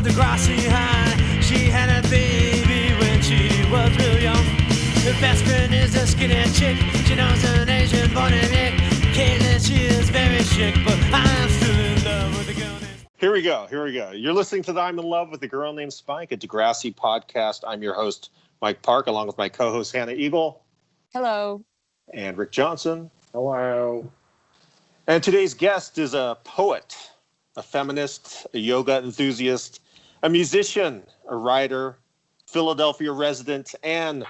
Degrassi High. She had a baby when she was real young. Her best friend is a skinny chick. She knows an Asian born in Nick. Caitlin, she is very chic, but I'm still in love with a girl named... Here we go. You're listening to the I'm in Love with a Girl Named Spike, a Degrassi podcast. I'm your host, Mike Park, along with my co-host, Hannah Eagle. Hello. And Rick Johnson. Hello. And today's guest is a poet, a feminist, a yoga enthusiast, a musician, a writer, Philadelphia resident, and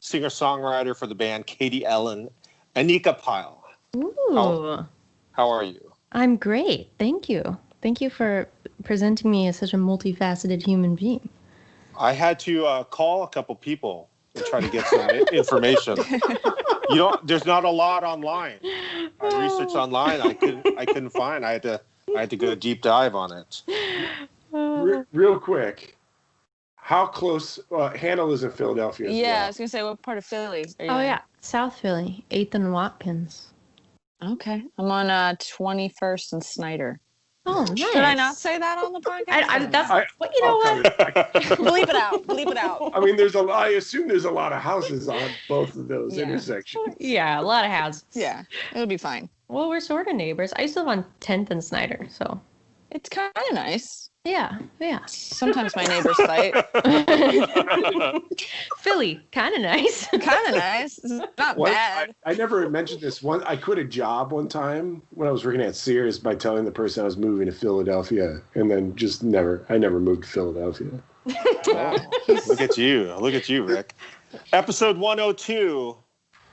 singer-songwriter for the band Katie Ellen, Anika Pyle. Ooh. How are you? I'm great. Thank you. Thank you for presenting me as such a multifaceted human being. I had to call a couple people and try to get some information. There's not a lot online. I researched online. I couldn't find. I had to go deep dive on it. Real quick, how close? Hannah lives in Philadelphia. I was gonna say, what part of Philly are you in? Yeah, South Philly, 8th and Watkins. Okay, I'm on 21st and Snyder. Oh, nice. Should I not say that on the podcast? You know what? Bleep it out. Bleep it out. I mean, I assume there's a lot of houses on both of those intersections. Yeah, a lot of houses. Yeah, it'll be fine. Well, we're sort of neighbors. I used to live on 10th and Snyder, so. It's kind of nice. Yeah. Sometimes my neighbors fight. Philly, kind of nice. Kind of nice. It's not bad. I never mentioned this. I quit a job one time when I was working at Sears by telling the person I was moving to Philadelphia, and then I never moved to Philadelphia. Look at you, Rick. Episode 102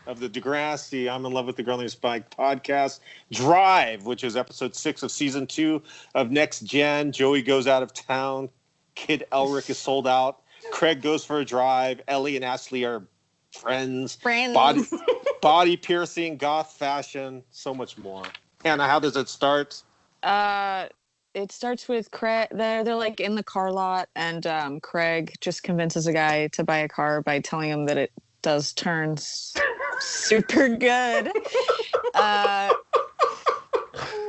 of the Degrassi I'm in Love with the Girl Named Spike podcast. Drive, which is episode 6 of season 2 of Next Gen. Joey goes out of town. Kid Elrick is sold out. Craig goes for a drive. Ellie and Ashley are friends. Body piercing, goth fashion, so much more. Hannah, how does it start? It starts with Craig. They're like in the car lot, and Craig just convinces a guy to buy a car by telling him that it does turns super good. I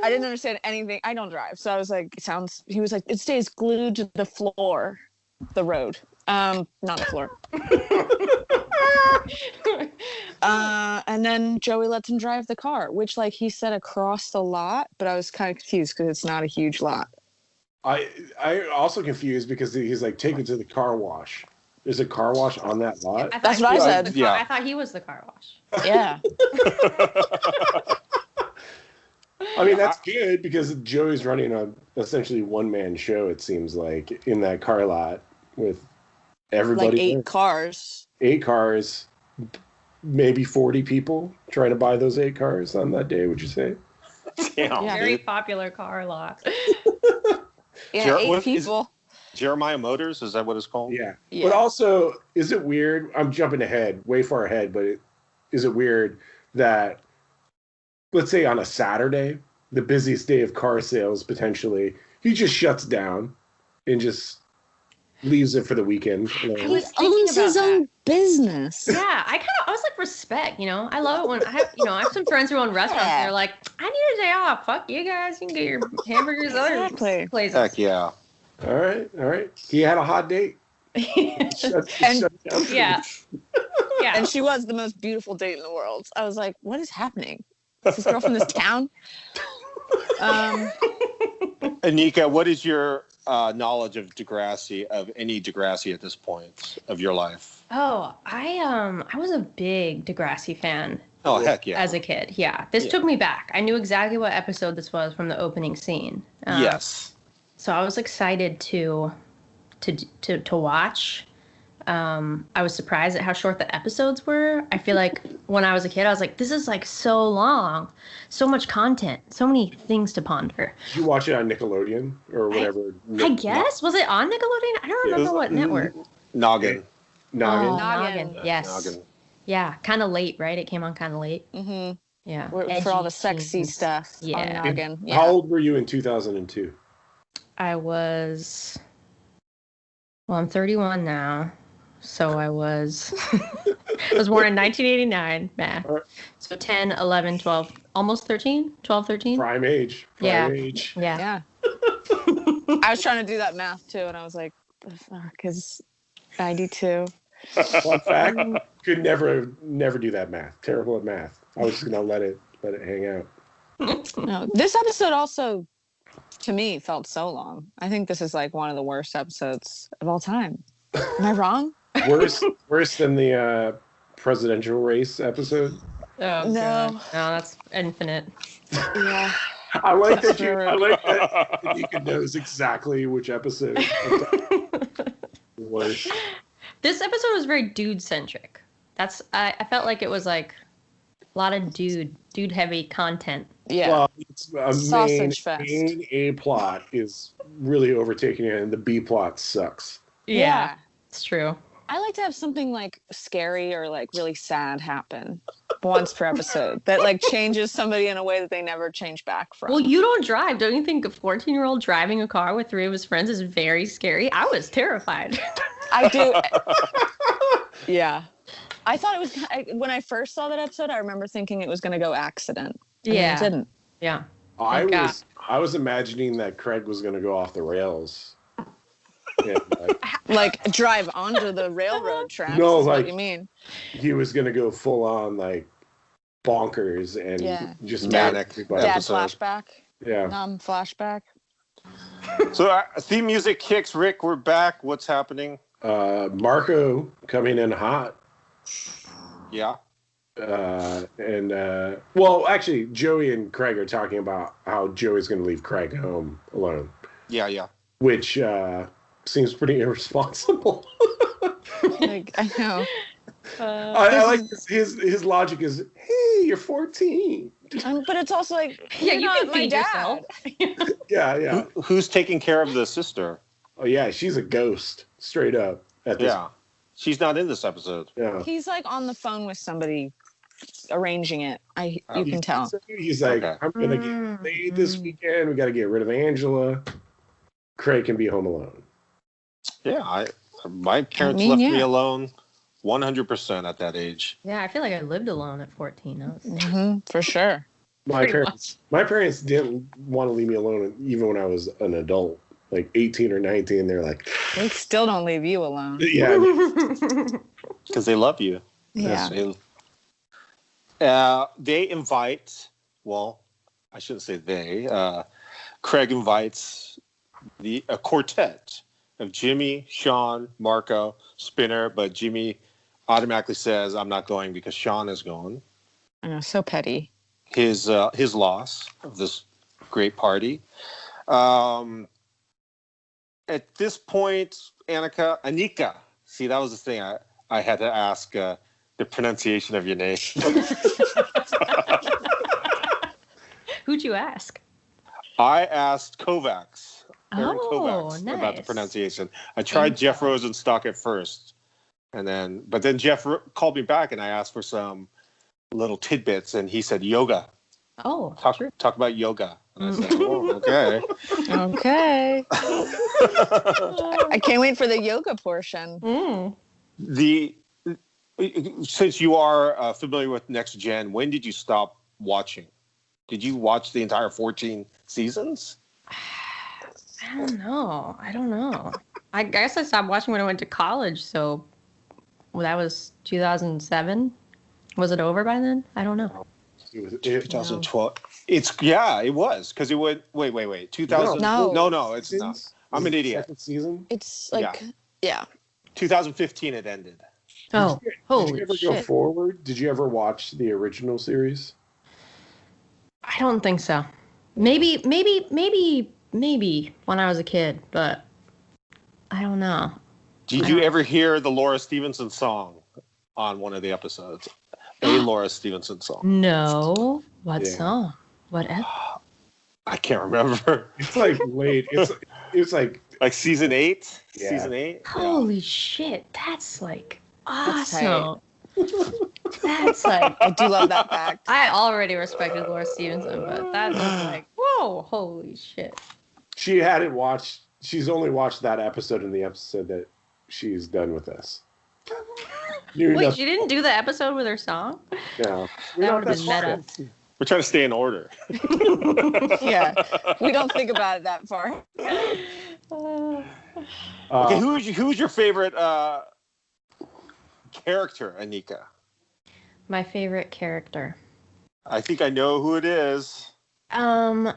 didn't understand anything. I don't drive, so I was like, he was like, it stays glued to the floor, the road, not the floor. And then Joey lets him drive the car, which like he said across the lot, but I was kind of confused because it's not a huge lot. I also confused because he's like, take it to the car wash. There's a car wash on that lot? That's what I said. Yeah. I thought he was the car wash. Yeah. I mean, that's good because Joey's running a essentially one-man show, it seems like, in that car lot with everybody. Like 8 cars. 8 cars, maybe 40 people trying to buy those 8 cars on that day, would you say? Damn, very popular car lot. Yeah, 8 people. Jeremiah Motors, is that what it's called? Yeah. But also, is it weird? I'm jumping ahead, way far ahead, but is it weird that, let's say on a Saturday, the busiest day of car sales potentially, he just shuts down and just leaves it for the weekend? He owns his own business. Yeah, I was like, respect, I love it when I have some friends who own restaurants and they're like, I need a day off. Fuck you guys, you can get your hamburgers other places. Heck yeah. All right. He had a hot date. Yeah. And she was the most beautiful date in the world. I was like, what is happening? Is this girl from this town? Anika, what is your knowledge of Degrassi, of any Degrassi at this point of your life? Oh, I was a big Degrassi fan. Oh, heck yeah. As a kid, yeah. This took me back. I knew exactly what episode this was from the opening scene. Yes. So I was excited to watch. I was surprised at how short the episodes were. I feel like when I was a kid, I was like, this is like so long, so much content, so many things to ponder. Did you watch it on Nickelodeon or whatever? I guess. Was it on Nickelodeon? I don't remember what network. Noggin. Oh, Noggin. Yes. Noggin. Yeah, kind of late, right? It came on kind of late. Mm-hmm. Yeah. For all the sexy stuff on Noggin. Yeah. How old were you in 2002? I was, I'm 31 now, so I was born in 1989, math. So 10, 11, 12, almost 13, 12, 13. Prime age. Yeah. Age. Yeah. I was trying to do that math too, and I was like, the fuck is 92? Fun fact, could never do that math. Terrible at math. I was just gonna let it hang out. No, this episode also, to me, felt so long. I think this is like one of the worst episodes of all time. Am I wrong? Worse than the presidential race episode. Oh, No. God. No, that's infinite. Yeah. I like that you can knows exactly which episode. Worse. This episode was very dude-centric. I felt like it was like a lot of dude-heavy content. Yeah. Well, it's Sausage fest. main A plot is really overtaking it, and the B plot sucks. Yeah, it's true. I like to have something like scary or like really sad happen once per episode that like changes somebody in a way that they never change back from. Well, you don't drive. Don't you think a 14-year-old driving a car with 3 of his friends is very scary? I was terrified. I do. Yeah. I thought it was, when I first saw that episode, I remember thinking it was going to go accident. And Yeah. It didn't. Yeah. I was imagining that Craig was going to go off the rails. Yeah, Like drive onto the railroad tracks. No, is like- what you mean. he was going to go full on like bonkers and just Manic. everybody. Dad episode. flashback. Yeah. Flashback. So theme music kicks. Rick, we're back. What's happening? Marco coming in hot. Yeah. Well, actually, Joey and Craig are talking about how Joey's going to leave Craig home alone, Yeah. which seems pretty irresponsible. Like, I know. I like his logic is, hey, you're 14. But it's also like, Yeah, you're you not can my feed dad. yourself. Yeah. Who's taking care of the sister? Oh, yeah, she's a ghost, straight up. At this, Yeah. She's not in this episode. yeah. He's like on the phone with somebody arranging it. You can tell. He's like, Okay. I'm going to get laid this weekend. We got to get rid of Angela. Craig can be home alone. Yeah. My parents left me alone 100% at that age. Yeah, I feel like I lived alone at 14. For sure. My Pretty parents didn't want to leave me alone even when I was an adult, like 18 or 19. They're like, They still don't leave you alone. yeah, Because they love you. Yeah. They invite, well, I shouldn't say they. Craig invites a quartet of Jimmy, Sean, Marco, Spinner, but Jimmy automatically says, I'm not going because Sean is going. I know, so petty. His loss of this great party. At this point, Anika. See, that was the thing. I had to ask the pronunciation of your name. Who'd you ask? I asked Kovacs, Aaron Oh, Kovacs, about the nice. pronunciation. I tried Jeff Rosenstock at first, but then Jeff called me back, and I asked for some little tidbits, and he said yoga. Oh, Talk about yoga. And I said, oh, okay. Okay. I can't wait for the yoga portion. Since you are familiar with Next Gen, when did you stop watching? Did you watch the entire 14 seasons? I don't know. I guess I stopped watching when I went to college, so that was 2007. Was it over by then? I don't know. 2012. It was because it would. Wait. 2000. No, it's not. I'm an idiot. Second season. It's like, yeah. 2015 it ended. Oh, Did holy you ever shit. go forward? Did you ever watch the original series? I don't think so. Maybe when I was a kid, but I don't know. Did you ever hear the Laura Stevenson song on one of the episodes? A Laura Stevenson song. No. What Yeah. song? What I can't remember. It's like late. It's like Like season 8. Yeah. Season 8. Holy shit. That's like That's awesome. That's like I do love that fact. I already respected Laura Stevenson, but that was like, whoa, holy shit. she hadn't watched. She's only watched that episode and the episode that she's done with us. Wait, she didn't do the episode with her song? Yeah. That would have been meta. We're trying to stay in order. Yeah. We don't think about it that far. Okay, who's your favorite character, Anika? My favorite character. I think I know who it is. I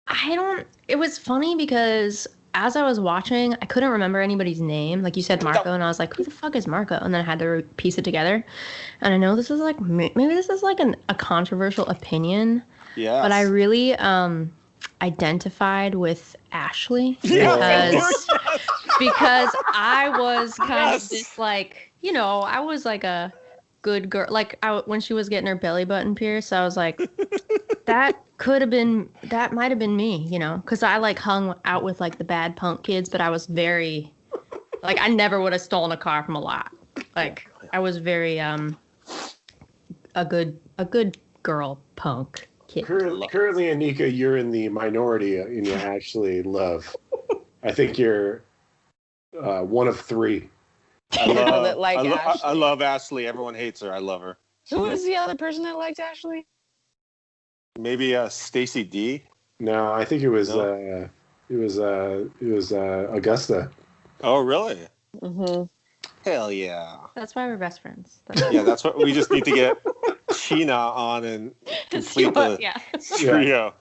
don't. It was funny because as I was watching, I couldn't remember anybody's name. Like you said, Marco, and I was like, "Who the fuck is Marco?" And then I had to piece it together. And I know this is like maybe this is like a controversial opinion. Yeah. But I really identified with Ashley Yes. because I was kind of this like, you know, I was like a good girl. Like when she was getting her belly button pierced, I was like, that might have been me, you know, because I like hung out with like the bad punk kids, but I was very like I never would have stolen a car from a lot. Like I was very a good girl punk. Currently, Anika, you're in the minority in your Ashley love. I think you're one of three. I love Ashley. Everyone hates her. I love her. Who was the other person that liked Ashley? Maybe Stacy D. No, I think it was Augusta. Oh, really? Mm-hmm. Hell yeah. That's why we're best friends. Yeah, that's what we just need to get Sheena on and complete the trio.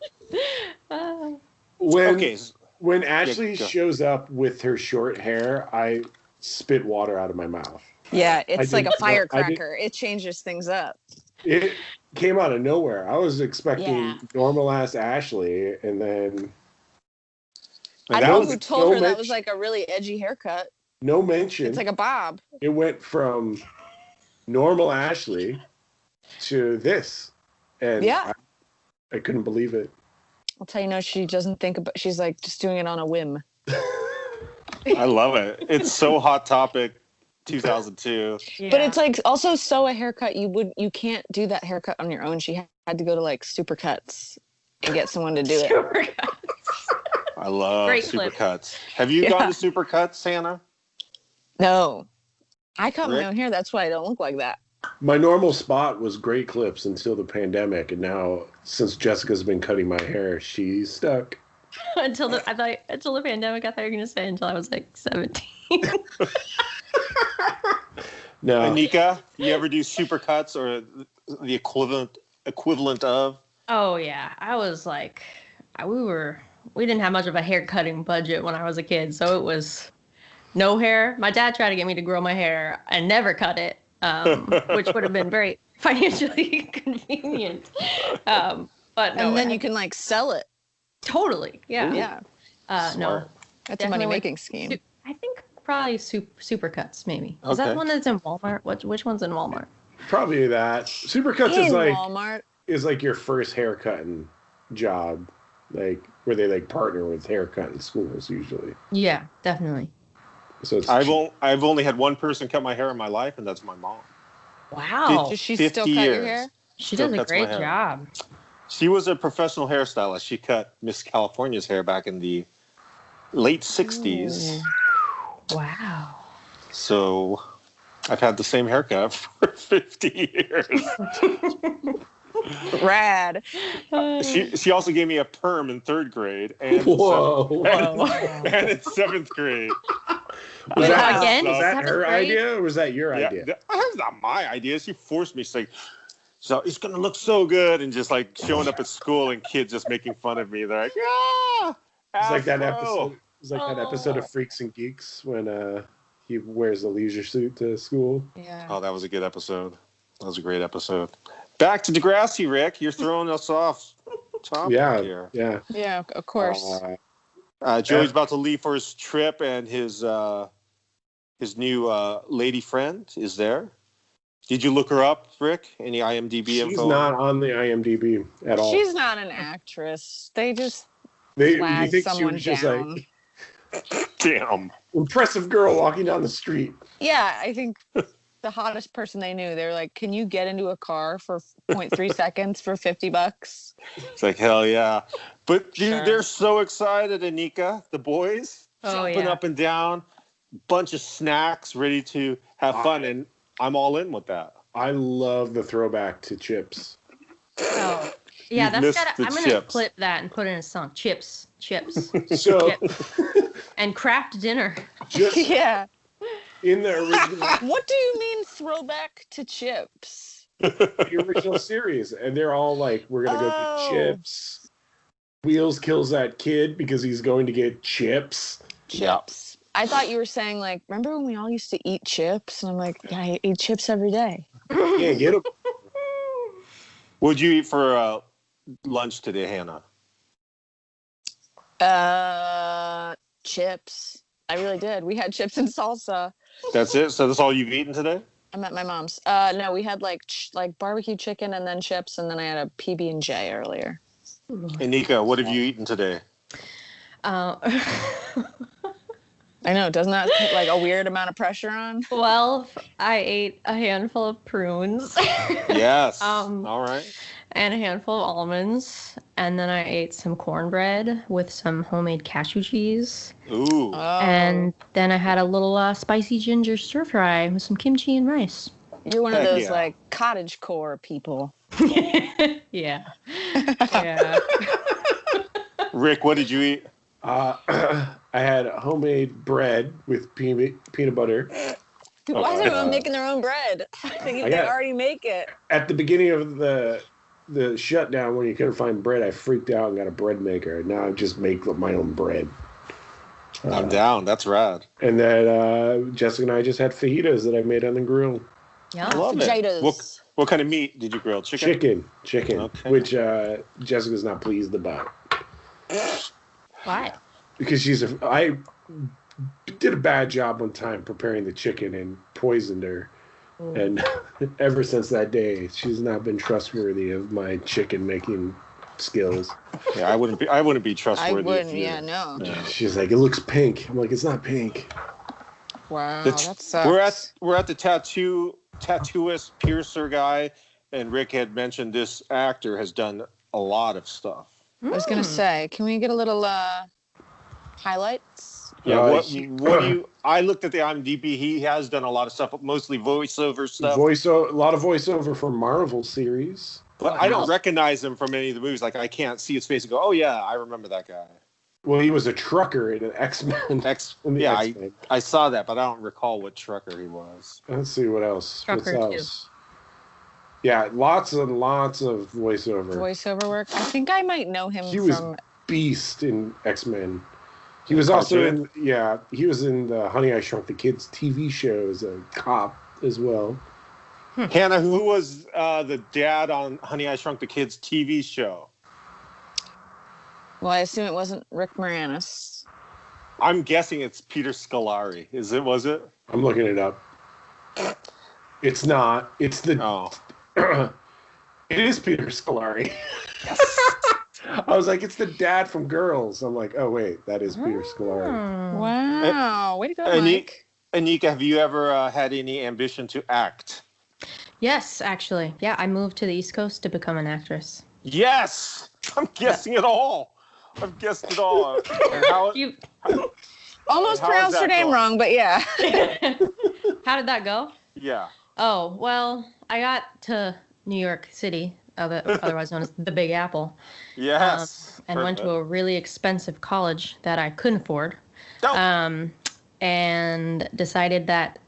When Ashley shows up with her short hair, I spit water out of my mouth. Yeah, it's like a firecracker. It changes things up. It came out of nowhere. I was expecting normal ass Ashley, and then I don't know who told her that was like a really edgy haircut. No mention. It's like a bob. It went from normal Ashley to this, and I couldn't believe it. I'll tell you, no, she doesn't think about. She's like just doing it on a whim. I love it. It's so Hot Topic 2002. Yeah. But it's like also a haircut. You can't do that haircut on your own. She had to go to like Supercuts and get someone to do it. I love Supercuts. Have you gone to Supercuts, Hannah? No, I cut my own hair. That's why I don't look like that. My normal spot was Great Clips until the pandemic, and now since Jessica's been cutting my hair, she's stuck. until the pandemic, I thought you were gonna say until I was like 17. No. Anika, you ever do Supercuts or the equivalent of? Oh yeah, I was like, we didn't have much of a hair cutting budget when I was a kid, so it was no hair. My dad tried to get me to grow my hair and never cut it, which would have been very financially convenient. But no, and then you can like sell it. Totally, yeah. Ooh. Yeah. No, that's a money making scheme. I think probably Supercuts, maybe. Is that one that's in Walmart? Which one's in Walmart? Probably that. Supercuts is like Walmart. Is like your first haircutting job, like where they like partner with haircutting schools usually. Yeah, definitely. So it's I've only had one person cut my hair in my life, and that's my mom. Wow. Does she still cut your hair? She does a great job. She was a professional hairstylist. She cut Miss California's hair back in the late 60s. Wow. So I've had the same haircut for 50 years. Rad. She also gave me a perm in 3rd grade and in 7th grade. Was that her idea or was that your idea? That was not my idea. She forced me. She's like, so it's gonna look so good, and just like showing up at school and kids just making fun of me. They're like, yeah. It's like that episode. It's like that episode of Freaks and Geeks when he wears a leisure suit to school. Yeah. Oh, that was a good episode. That was a great episode. Back to Degrassi, Rick. You're throwing us off topic here. Yeah. Yeah, of course. Joey's about to leave for his trip, and his new lady friend is there. Did you look her up, Rick? Any IMDb info? She's not on the IMDb at all. She's not an actress. They just you flag think someone she was down. just like, damn, impressive girl walking down the street. Yeah, I think the hottest person they knew. They were like, "Can you get into a car for 0.3 seconds for $50?" It's like, hell yeah. But dude, they're so excited, Anika. The boys jumping up and down, bunch of snacks, ready to have fun, and I'm all in with that. I love the throwback to Chips. Oh, Yeah, You've that's missed gotta. the I'm gonna chips. clip that and put in a song. Chips, So and craft dinner. just Yeah. in the original, What do you mean throwback to chips? the original series, and they're all like, "We're gonna go get Oh. chips." Wheels kills that kid because he's going to get chips. Chips. I thought you were saying, like, remember when we all used to eat chips? And I'm like, yeah, I eat chips every day. Can't get them. What'd you eat for lunch today, Hannah? Chips. I really did. We had chips and salsa. That's it? So that's all you've eaten today? I'm at my mom's. No, we had like barbecue chicken and then chips, and then I had a PB&J earlier. Anika, what have you eaten today? I know, doesn't that put like a weird amount of pressure on? Well, I ate a handful of prunes. Yes. All right. And a handful of almonds. And then I ate some cornbread with some homemade cashew cheese. Ooh. Oh. And then I had a little spicy ginger stir fry with some kimchi and rice. You're one of Heck those yeah. like cottage core people. Yeah. Yeah. Rick, what did you eat? I had homemade bread with peanut butter. Why is everyone making their own bread? I think they already make it. At the beginning of the shutdown, when you couldn't find bread, I freaked out and got a bread maker. Now I just make my own bread. I'm down. That's rad. And then Jessica and I just had fajitas that I made on the grill. Yeah. I love Fajitas. it. What kind of meat did you grill? Chicken? Chicken, Okay. which Jessica's not pleased about. Why? Because I did a bad job one time preparing the chicken and poisoned her. And ever since that day, she's not been trustworthy of my chicken making skills. Yeah, I wouldn't be I trustworthy. wouldn't, if you- yeah, no. She's like, it looks pink. I'm like, it's not pink. Wow, That's- that sucks. We're at the tattooist piercer guy, and Rick had mentioned this actor has done a lot of stuff. I was gonna say, can we get a little highlights? Yeah, Uh, what do you? I looked at the IMDb. He has done a lot of stuff, but mostly voiceover stuff. A lot of voiceover for Marvel series. But I don't recognize him from any of the movies. Like I can't see his face and go, "Oh yeah, I remember that guy." Well, he was a trucker in an X-Men. Yeah, X-Men. I saw that, but I don't recall what trucker he was. Let's see what else. Trucker What's else? Yeah, lots and lots of voiceover. Voiceover work. I think I might know him He was from. beast in X-Men. He was also in he was in the Honey I Shrunk the Kids TV show as a cop as well. Hannah, who was the dad on Honey I Shrunk the Kids TV show? Well, I assume it wasn't Rick Moranis. I'm guessing it's Peter Scolari. Was it? I'm looking it up. It's not. It's the Oh. it is Peter Scolari. Yes. I was like, it's the dad from Girls. I'm like, oh wait, that is Peter Scolari. Wow, way to go, Mike. Anika, have you ever had any ambition to act? Yes, actually. Yeah, I moved to the East Coast to become an actress. Yes! I'm guessing it all. I've guessed it all. And how, Almost how is pronounced her that name going? wrong, but yeah. How did that go? Yeah. Oh, well, I got to New York City, otherwise known as the Big Apple, Yes. and went to a really expensive college that I couldn't afford, Oh. and decided that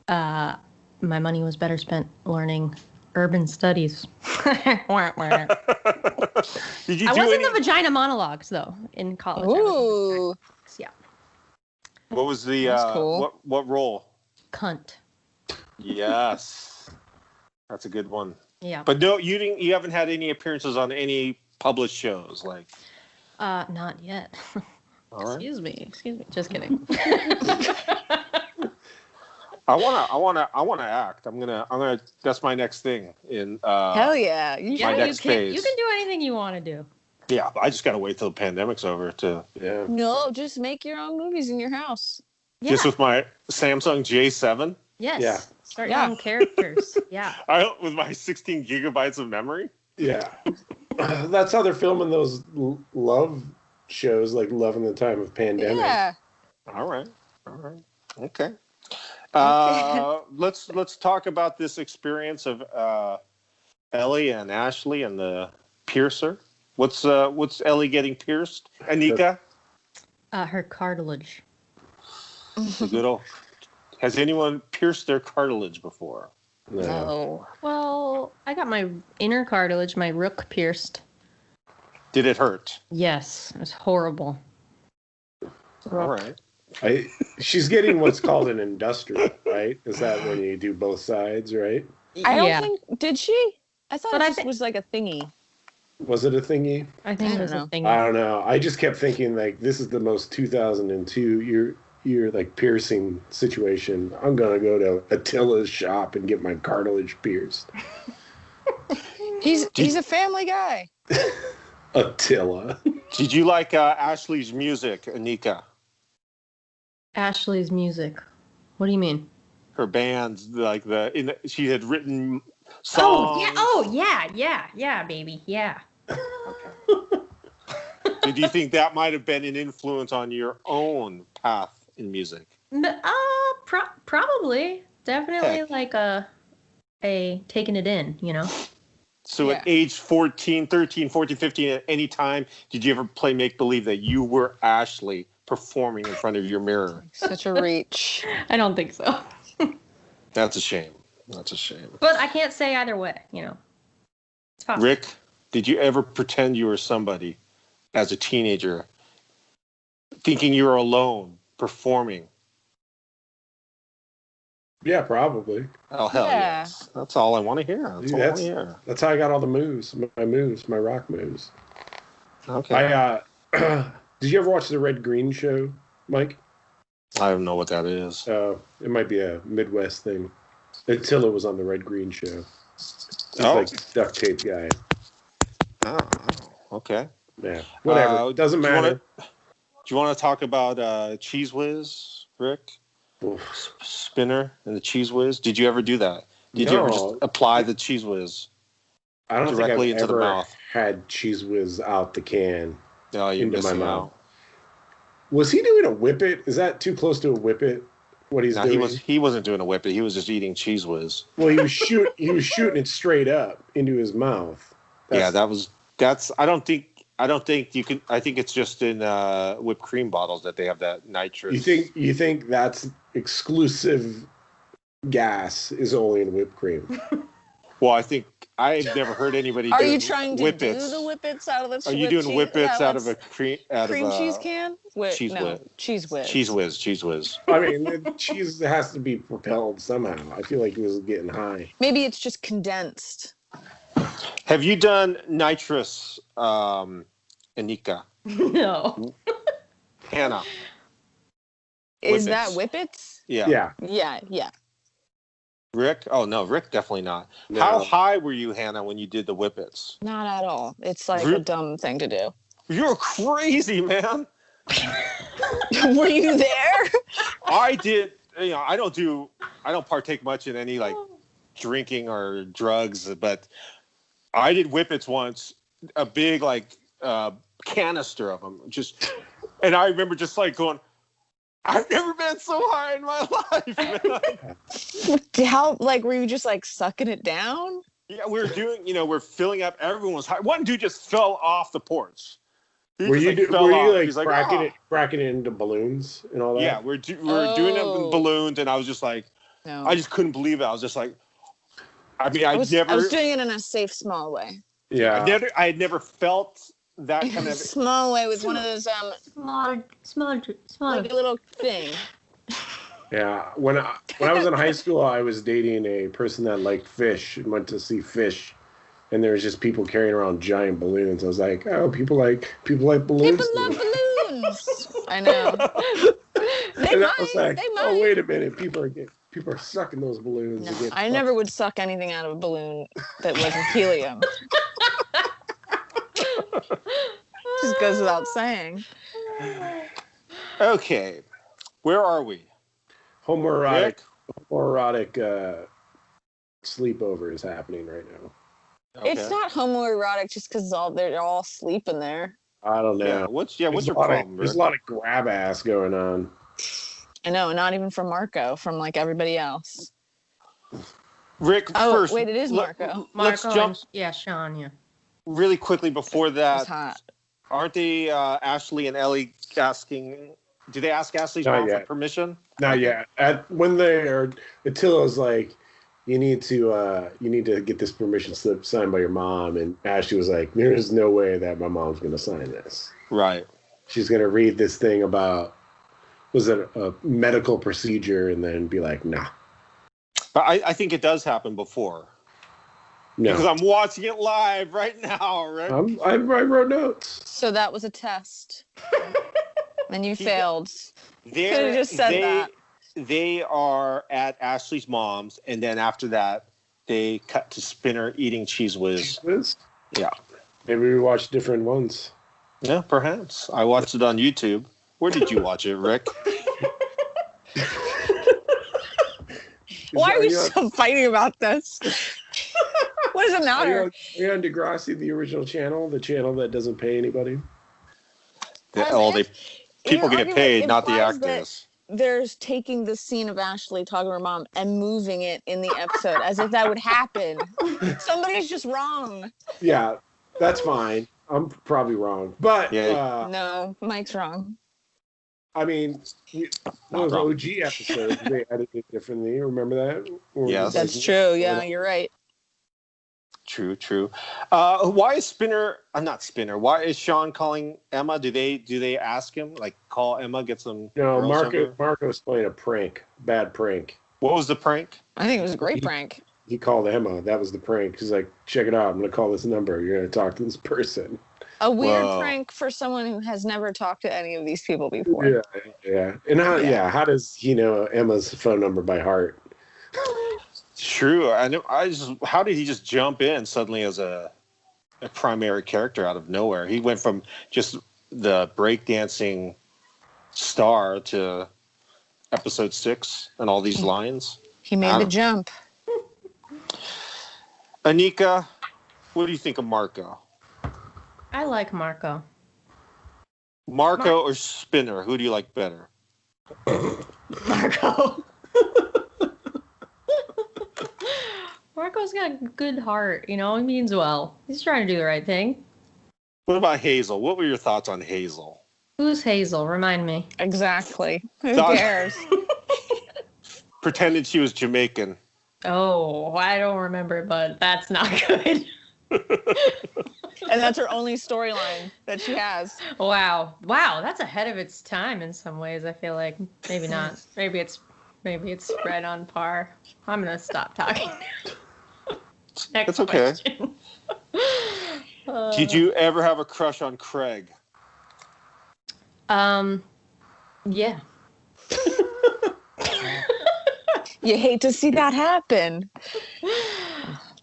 my money was better spent learning urban studies. Did you I do was in any? the vagina monologues, though, in college. Ooh. Yeah. What was the That's cool. what role? Cunt. Yes. That's a good one. Yeah. But no, you haven't had any appearances on any published shows, like. Not yet. All right. Excuse me. Just kidding. I wanna act. I'm gonna. That's my next thing in. Hell yeah. You My should. next phase. You can do anything you want to do. Yeah, I just gotta wait till the pandemic's over to. Yeah. No, just make your own movies in your house. Yeah. Just with my Samsung J7. Yes. Yeah. Start Yeah. your own characters. Yeah. With my 16 gigabytes of memory. Yeah. That's how they're filming those love shows, like Love in the Time of Pandemic. Yeah. All right. Okay. Let's talk about this experience of Ellie and Ashley and the piercer? What's Ellie getting pierced? Anika? Her cartilage. The good old. Has anyone pierced their cartilage before? No. Well, I got my inner cartilage, my rook pierced. Did it hurt? Yes, it was horrible. All right. She's getting what's called an industrial, right? Is that when you do both sides, right? I don't think. Did she? I thought it was like a thingy. Was it a thingy? I think it was a thingy. I don't know. I just kept thinking like this is the most 2002 year like piercing situation. I'm gonna go to Attila's shop and get my cartilage pierced. He's a family guy. Attila. Did you like Ashley's music, Anika? Ashley's music. What do you mean? Her bands, like she had written songs. Yeah, baby, yeah. Okay. Did you think that might have been an influence on your own path in music? Probably, definitely. Heck. Like a taking it in, you know. So at age 13, 14, 15, at any time, did you ever play make-believe that you were Ashley performing in front of your mirror? Such a reach. I don't think so. That's a shame. That's a shame. But I can't say either way, you know. It's possible. Rick, did you ever pretend you were somebody as a teenager, thinking you were alone, performing? Yeah, probably. Oh, hell Yeah. yes. That's all I want to hear. That's all I want to hear. That's how I got all the moves, my rock moves. Okay. Did you ever watch the Red Green Show, Mike? I don't know what that is. It might be a Midwest thing. Attila was on the Red Green Show. He's like duct tape guy. Oh, okay. Yeah, whatever. Doesn't matter. Do you want to talk about Cheese Whiz, Rick? Oof. Spinner and the Cheese Whiz? Did you ever do that? Did you ever just apply the Cheese Whiz I don't directly think I've into ever the mouth? had Cheese Whiz out the can Oh, you're into my missing mouth. out. Was he doing a whippet? Is that too close to a whippet? What he's No, doing? he wasn't doing a whippet. He was just eating Cheese Whiz. Well, he was shooting it straight up into his mouth. That's. I don't think you can. I think it's just in whipped cream bottles that they have that nitrous. You think that's exclusive gas is only in whipped cream? Well, I think I've never heard anybody. Are do you trying to whippets. do the whippets out of the? Are you doing whippets out of a cream cheese can? Cheese Whiz. Cheese Whiz. Cheese Whiz. I mean, the cheese has to be propelled somehow. I feel like he was getting high. Maybe it's just condensed. Have you done nitrous, Anika? No. Hannah. Is Whippets. that whippets? Yeah. Yeah. Rick? Oh no, Rick definitely not. No. How high were you, Hannah, when you did the whippets? Not at all. It's like a dumb thing to do. You're crazy, man. Were you there? I did. You know, I don't partake much in any like drinking or drugs, but I did whippets once, a big like canister of them, and I remember just like going, I've never been so high in my life, man. How, like, were you just like sucking it down? Yeah, we're filling up. Everyone was high. One dude just fell off the porch. Were you cracking it into balloons and all that? Yeah, we're doing it in balloons, and I was just like, No. I just couldn't believe it. I was just like, I mean, I was doing it in a safe, small way. Yeah. I had never felt that kind of small way with one of those Small. like a little thing. Yeah. When I was in high school, I was dating a person that liked fish and went to see fish. And there was just people carrying around giant balloons. I was like, oh, people like balloons. People love balloons. I know. They might. Oh, wait a minute. People are sucking those balloons. No, I never would suck anything out of a balloon that wasn't helium. Just goes without saying. Okay, where are we? Homoerotic sleepover is happening right now. Okay. It's not homoerotic just because they're all sleeping there. I don't know. Yeah, what's your problem? There's a lot of grab ass going on. I know, not even from Marco, from like everybody else. Rick, Oh, first. wait, it is Marco. Let's Marco jump. and Sean, yeah. really quickly before It's that, hot. aren't they Ashley and Ellie asking? Do they ask Ashley's Not mom for yet. permission? Not yet. When they are, Attila's like, you need to get this permission slip signed by your mom, and Ashley was like, there is no way that my mom's going to sign this. Right. She's going to read this thing about, was it a medical procedure, and then be like, nah. But I think it does happen before. No. Because I'm watching it live right now, right? I wrote notes. So that was a test. And you failed. They Could've just said that. They are at Ashley's mom's, and then after that, they cut to Spinner eating Cheese Whiz. Yeah. Maybe we watched different ones. Yeah, perhaps. I watched it on YouTube. Where did you watch it, Rick? Why are we so fighting about this? What does it Are matter? you on Degrassi, the original channel, the channel that doesn't pay anybody? People get paid, not the implies that actors. They're taking the scene of Ashley talking to her mom and moving it in the episode as if that would happen. Somebody's just wrong. Yeah, that's fine. I'm probably wrong. But, No, Mike's wrong. I mean, those OG episodes, they edited differently. Remember that? Yes. That's true. Yeah, you're right. True. Why is Spinner? Not Spinner. Why is Sean calling Emma? Do they ask him, like, call Emma, get some? No, girls over? Marco's playing a prank. Bad prank. What was the prank? I think it was a great prank. He called Emma. That was the prank. He's like, check it out. I'm going to call this number. You're going to talk to this person. A weird prank for someone who has never talked to any of these people before. Yeah. And how does he know Emma's phone number by heart? True. How did he just jump in suddenly as a primary character out of nowhere? He went from just the breakdancing star to episode 6 and all these lines. He made the jump. Anika, what do you think of Marco? I like Marco. Marco or Spinner? Who do you like better? Marco. Marco's got a good heart, he means well. He's trying to do the right thing. What about Hazel? What were your thoughts on Hazel? Who's Hazel? Remind me. Exactly. Who cares? Pretended she was Jamaican. Oh, I don't remember, but that's not good. And that's her only storyline that she has. Wow, that's ahead of its time in some ways. I feel like maybe not. Maybe it's right on par. I'm gonna stop talking. Next That's okay. question. Did you ever have a crush on Craig? Yeah. You hate to see that happen.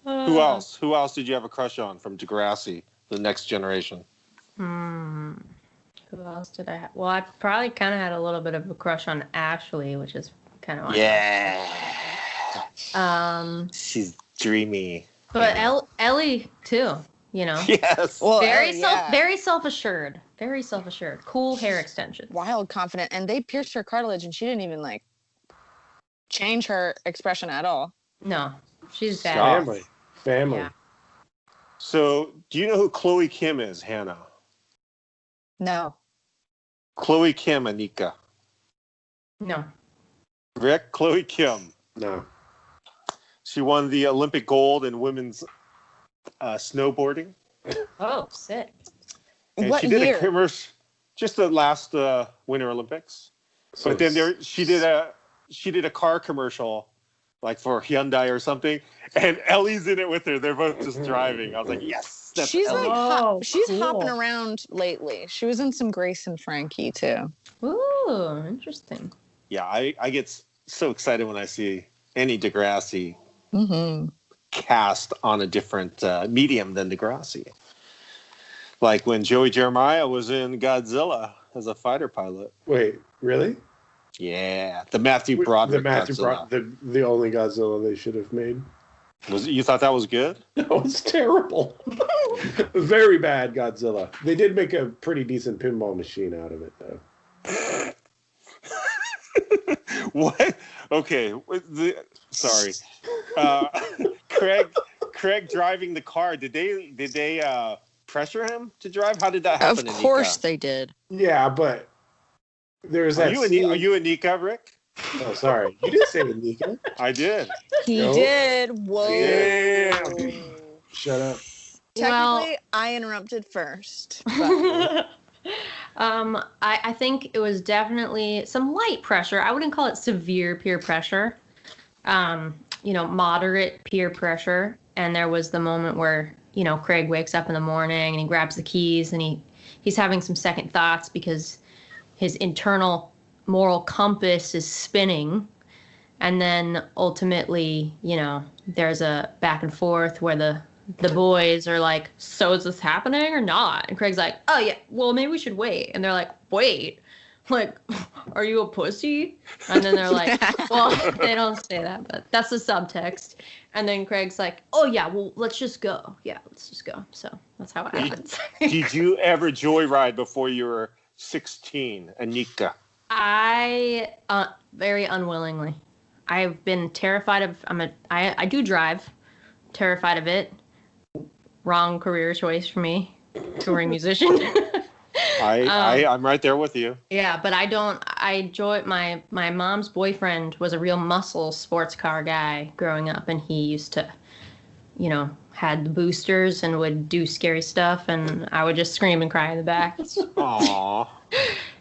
Who else? Who else did you have a crush on from Degrassi, The Next Generation? Who else did I have? Well, I probably kind of had a little bit of a crush on Ashley, which is kind of Yeah. She's dreamy. But Ellie too, Yes. Well, very self-assured. Very self-assured. Cool hair extensions. Wild confident. And they pierced her cartilage and she didn't even change her expression at all. No, she's bad. Family. Yeah. So, do you know who Chloe Kim is, Hannah? No. Chloe Kim, Anika. No. Rick, Chloe Kim. No. She won the Olympic gold in women's snowboarding. Oh, sick. And What she did year? a commercial, just the last Winter Olympics. So But then she did a car commercial, like for Hyundai or something, and Ellie's in it with her. They're both just driving. I was like, yes, that's She's Ellie. she's cool. hopping around lately. She was in some Grace and Frankie too. Ooh, interesting. Yeah, I get so excited when I see any Degrassi Mm-hmm. cast on a different medium than Degrassi. Like when Joey Jeremiah was in Godzilla as a fighter pilot. Wait, really? Yeah, the Matthew Broderick Godzilla. The only Godzilla they should have made. You thought that was good? No, it's terrible. Very bad Godzilla. They did make a pretty decent pinball machine out of it, though. What? Okay. Sorry. Craig Craig driving the car, did they pressure him to drive? How did that happen? Of course they did. Yeah, but there's Are that scene. you Anika, Rick? Oh, sorry. You didn't say Anika. I did. He No. did. Whoa. Damn. Shut up. Technically, I interrupted first. But I think it was definitely some light pressure. I wouldn't call it severe peer pressure. Moderate peer pressure. And there was the moment where, Craig wakes up in the morning and he grabs the keys and he's having some second thoughts because his internal moral compass is spinning. And then ultimately, there's a back and forth where the boys are like, so is this happening or not? And Craig's like, oh yeah, well maybe we should wait. And they're like, wait, like, are you a pussy? And then they're like, well, they don't say that, but that's the subtext. And then Craig's like, oh yeah, well let's just go. Yeah, let's just go. So that's how it happens. Did you ever joyride before you were 16, Anika? I very unwillingly. I've been terrified of. I do drive. Terrified of it. Wrong career choice for me. Touring musician. I'm right there with you. Yeah, but I don't. My mom's boyfriend was a real muscle sports car guy growing up, and he used to, had the boosters and would do scary stuff, and I would just scream and cry in the back. Aww.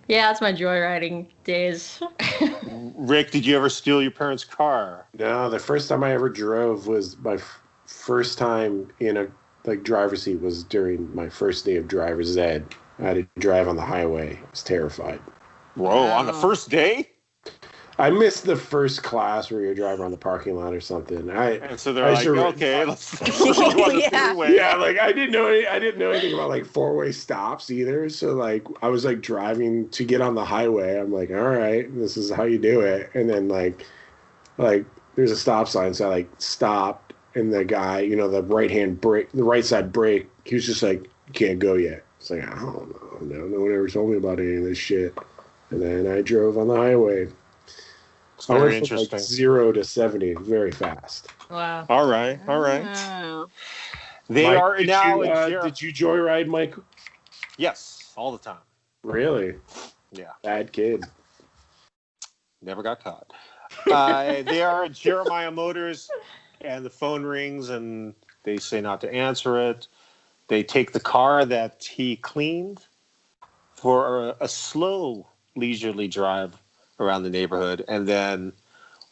Yeah, that's my joyriding days. Rick, did you ever steal your parents' car? No, the first time I ever drove was my first time in a driver's seat was during my first day of driver's ed. I had to drive on the highway. I was terrified. Whoa, on the first day? I missed the first class where you're driving on the parking lot or something. And so they're like, okay, let's go on the freeway. Yeah, I didn't know anything about four-way stops either. So I was driving to get on the highway. I'm like, all right, this is how you do it. And then there's a stop sign, so I stopped, and the guy, the right side brake, he was just like, you can't go yet. It's like, I don't know. No one ever told me about any of this shit. And then I drove on the highway. It's very I went from interesting. 0 to 70 very fast. Wow. All right. Oh. They Mike, are now did you joyride, Mike? Yes, all the time. Really? Yeah. Bad kid. Never got caught. They are at Jeremiah Motors, and the phone rings, and they say not to answer it. They take the car that he cleaned for a slow, leisurely drive around the neighborhood. And then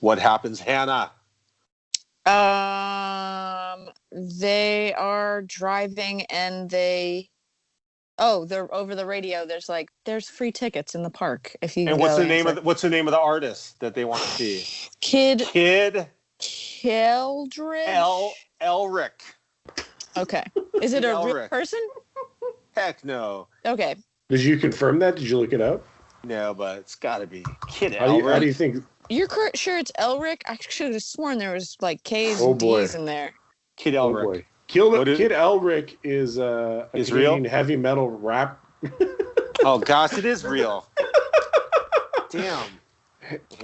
what happens, Hannah? They are driving and they're over the radio. There's free tickets in the park if you. And what's the name of the artist that they want to see? Kid Keldridge. Elrick. Okay. Is it a real Elrick. person? Heck no. Okay. Did you confirm that? Did you look it up? No, but it's got to be Kid How Elrick. do you think? You're sure it's Elrick? I should have sworn there was K's Oh, and boy. D's in there. Kid Oh Elrick. boy. Kid Elrick is a Canadian heavy metal rap. Oh gosh, it is real. Damn.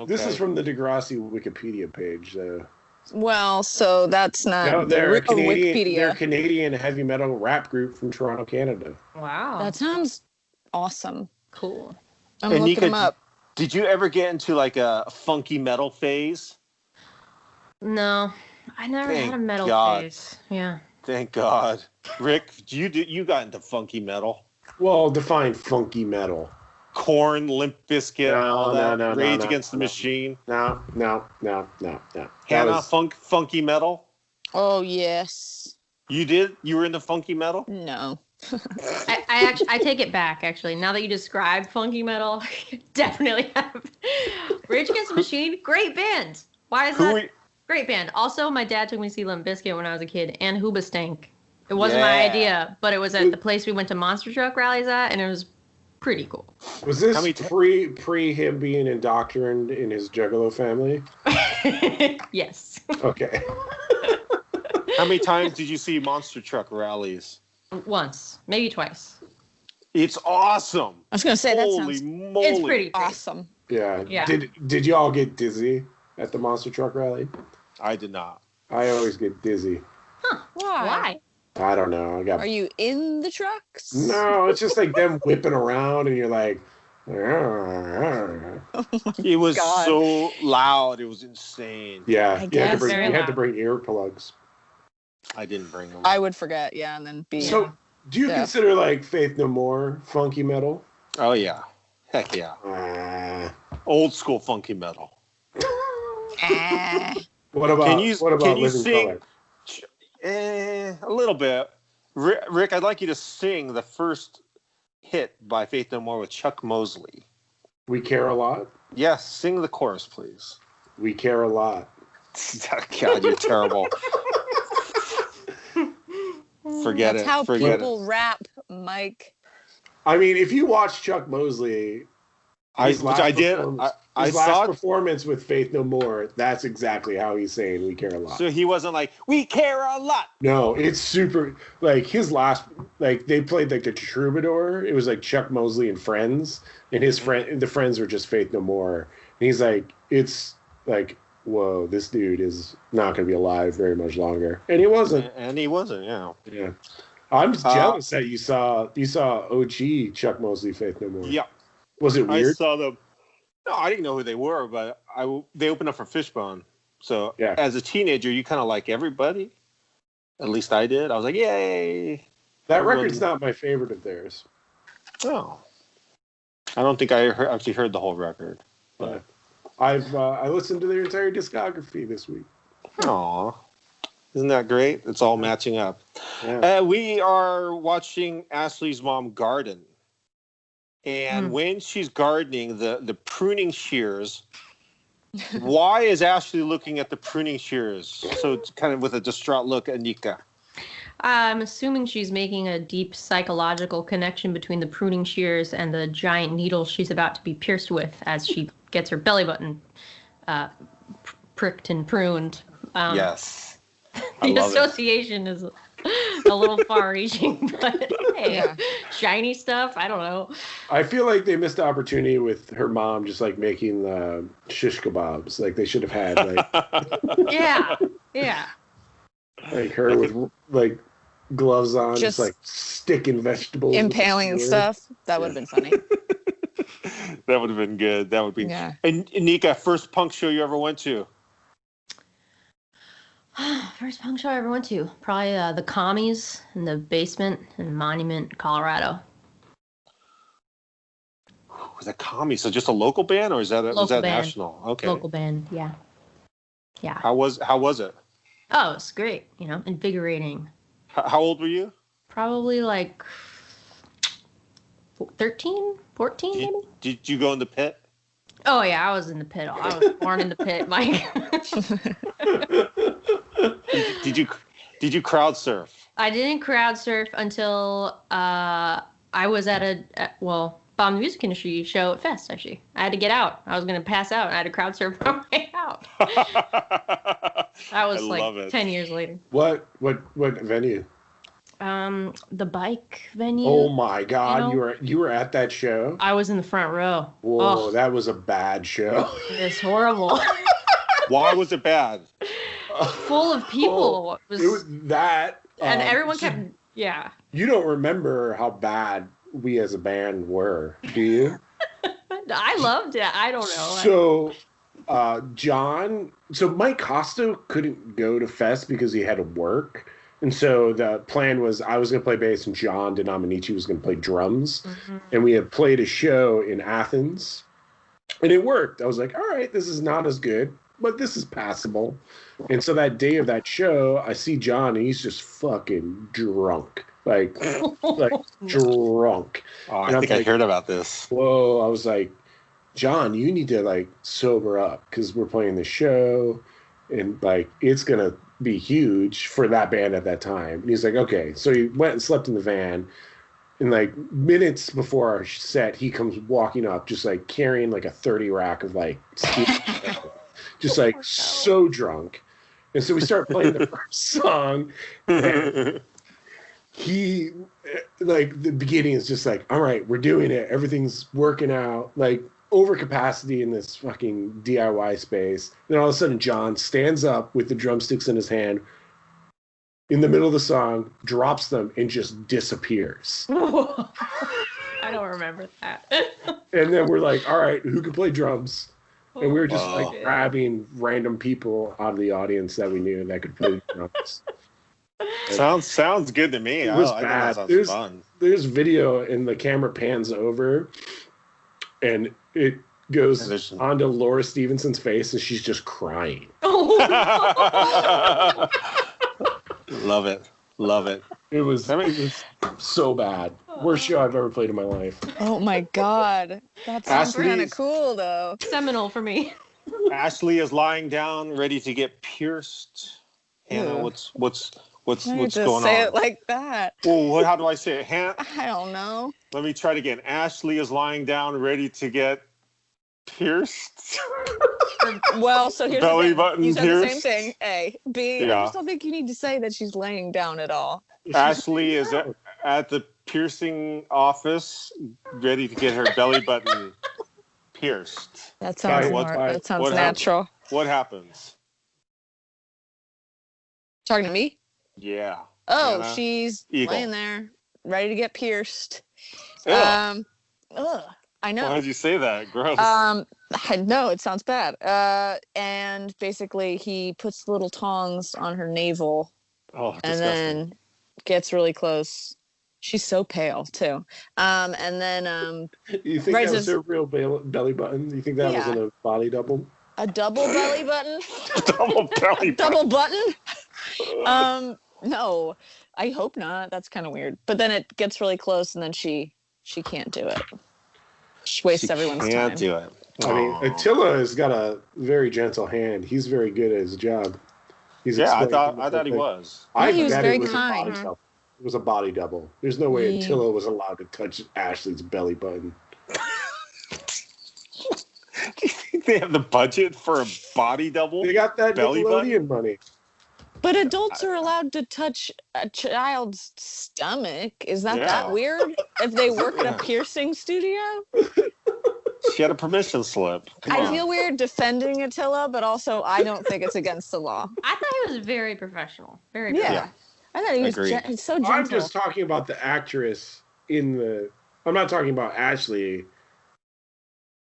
This Okay. is from the Degrassi Wikipedia page. Well, so that's not They're a Canadian. Wikipedia. They're a Canadian heavy metal rap group from Toronto, Canada. Wow. That sounds awesome. cool. I'm And looking Nika, them up. Did you ever get into a funky metal phase? No, I never Thank had a metal God. phase. Yeah. Thank God. Rick, you got into funky metal. Well, define funky metal. Korn, Limp Bizkit, all that. no, Rage no, Against the no. Machine. No. Hannah, funky metal. Oh yes. You did? You were into funky metal? No. I take it back, actually. Now that you described funky metal, definitely have. Rage Against the Machine, great band. Why is that? Great band. Also, my dad took me to see Limp Bizkit when I was a kid, and Hoobastank. It wasn't my idea, but it was at the place we went to monster truck rallies at, and it was pretty cool. Was this pre him being indoctrined in his Juggalo family? Yes. Okay. How many times did you see monster truck rallies? Once, maybe twice. It's awesome. I was gonna say that Holy sounds moly. It's pretty awesome. Yeah. Yeah. Did you all get dizzy at the monster truck rally? I did not. I always get dizzy. Huh? Why? Why? I don't know. Are you in the trucks? No, it's just like them whipping around, and you're like, It was God. so loud. It was insane. yeah. I You had guess. you had to bring earplugs. I didn't bring them. I would forget, yeah, and then be. So, do you Yeah. consider like Faith No More funky metal? Oh yeah, heck yeah. Old school funky metal. What about Can you Living sing? Color? A little bit. Rick, I'd like you to sing the first hit by Faith No More with Chuck Mosley. We Care a Lot. Yes, sing the chorus, please. We Care a Lot. God, you're terrible. Forget That's it. how Forget people rap, Mike. I mean, if you watch Chuck Mosley, I saw it. Performance with Faith No More, that's exactly how he's saying We Care a Lot. So he wasn't like, we care a lot. No, it's super, like his last, like they played like the Troubadour. It was like Chuck Mosley and friends, and the friends were just Faith No More. And he's like, it's like, whoa, this dude is not going to be alive very much longer. And he wasn't. Yeah. Yeah. I'm just jealous that you saw OG Chuck Mosley Faith No More. Yeah. Was it weird? I saw them. No, I didn't know who they were, but they opened up for Fishbone. So yeah. As a teenager, you kind of like everybody. At least I did. I was like, yay. That record's not my favorite of theirs. Oh. I don't think I actually heard the whole record. But I listened to their entire discography this week. Aw. Isn't that great? It's all matching up. Yeah. We are watching Ashley's mom garden. And when she's gardening, the pruning shears, why is Ashley looking at the pruning shears? So it's kind of with a distraught look, Anika. I'm assuming she's making a deep psychological connection between the pruning shears and the giant needle she's about to be pierced with as she gets her belly button pricked and pruned. Yes. The association is a little far-reaching, but hey, shiny stuff, I don't know. I feel like they missed the opportunity with her mom just like making the shish kebabs. Like they should have had like yeah. Like her with like gloves on, just like sticking vegetables, impaling stuff. That would have been funny. That would have been good. That would be. Yeah. And Anika, first punk show you ever went to? First punk show I ever went to, probably the Commies in the Basement in Monument, Colorado. Was that Commies? So just a local band, or was that national? Okay. Local band, yeah. How was it? Oh, it's great. Invigorating. How old were you? Probably like 13, 14 maybe. Did you go in the pit? Oh yeah, I was in the pit. I was born in the pit, Mike. Did you crowd surf? I didn't crowd surf until I was at Bomb the Music Industry show at Fest. Actually, I had to get out. I was gonna pass out. And I had to crowd surf on my way out. That was like 10 years later. What venue? The bike venue. Oh my God, you were at that show? I was in the front row. Whoa, that was a bad show. It's horrible. Why was it bad? Full of people. It was that. And everyone kept, yeah. You don't remember how bad we as a band were, do you? I loved it. I don't know. So, Mike Costa couldn't go to Fest because he had to work. And so the plan was I was going to play bass and John DiNominici was going to play drums. Mm-hmm. And we had played a show in Athens. And it worked. I was like, all right, this is not as good, but this is passable. And so that day of that show, I see John, and he's just fucking drunk. Like drunk. Oh, I think I heard about this. Whoa. I was like, John, you need to, like, sober up because we're playing the show. And, like, it's going to be huge for that band at that time. And he's like, okay. So he went and slept in the van. And, like, minutes before our set, he comes walking up just, like, carrying, like, a 30 rack of, like, just, like, so drunk. And so we start playing the first song. And he, like, the beginning is just like, all right, we're doing it. Everything's working out. Like, overcapacity in this fucking DIY space. Then all of a sudden, John stands up with the drumsticks in his hand, in the middle of the song, drops them, and just disappears. I don't remember that. And then we're like, all right, who can play drums? And we were just Wow. like grabbing random people out of the audience that we knew that could play drums. Sounds good to me. It was I think bad. that sounds fun. There's video and the camera pans over and it goes onto Laura Stevenson's face and she's just crying. Love it. It was so bad. Worst show I've ever played in my life. Oh my God. That sounds kind of Ashley's- cool though. Seminal for me. Ashley is lying down, ready to get pierced. Hannah, Ew. what's Why going you just on? say it like that? Oh, how do I say it? I don't know. Let me try it again. Ashley is lying down, ready to get pierced. Well, so here's Belly the thing. button You said the same pierced? thing. A. B. Yeah. I just don't think you need to say that she's laying down at all. Ashley is at the piercing office, ready to get her belly button pierced. That sounds Right, more, what that sounds happened? natural. What happens? Talking to me? Yeah. Oh, Hannah, she's Eagle. laying there, ready to get pierced. Ew. I Why know. did you say that? Gross. I know it sounds bad. And basically he puts little tongs on her navel Oh, and disgusting. then gets really close. She's so pale too. And then You think Right, that was so- her real belly button? You think that Yeah. wasn't a body double? a double belly button. Double belly button. Double button. No, I hope not. That's kind of weird. But then it gets really close and then she can't do it. She wastes everyone's Can't time. do it. I mean, Aw. Attila has got a very gentle hand. He's very good at his job. He's Yeah, I explained thought the he whole thing. was. I he was bet very it was kind. A body double. It was a body double. There's no way Yeah. Attila was allowed to touch Ashley's belly button. Do you think they have the budget for a body double? They got that Belly Nickelodeon money. But adults are allowed to touch a child's stomach. Is that Yeah. that weird? If they work at Yeah. a piercing studio? She had a permission slip. Come I on. feel weird defending Attila, but also I don't think it's against the law. I thought he was very professional. Very Yeah. Yeah. I thought he was Agreed. he's so gentle. I'm just talking about the actress in the. I'm not talking about Ashley.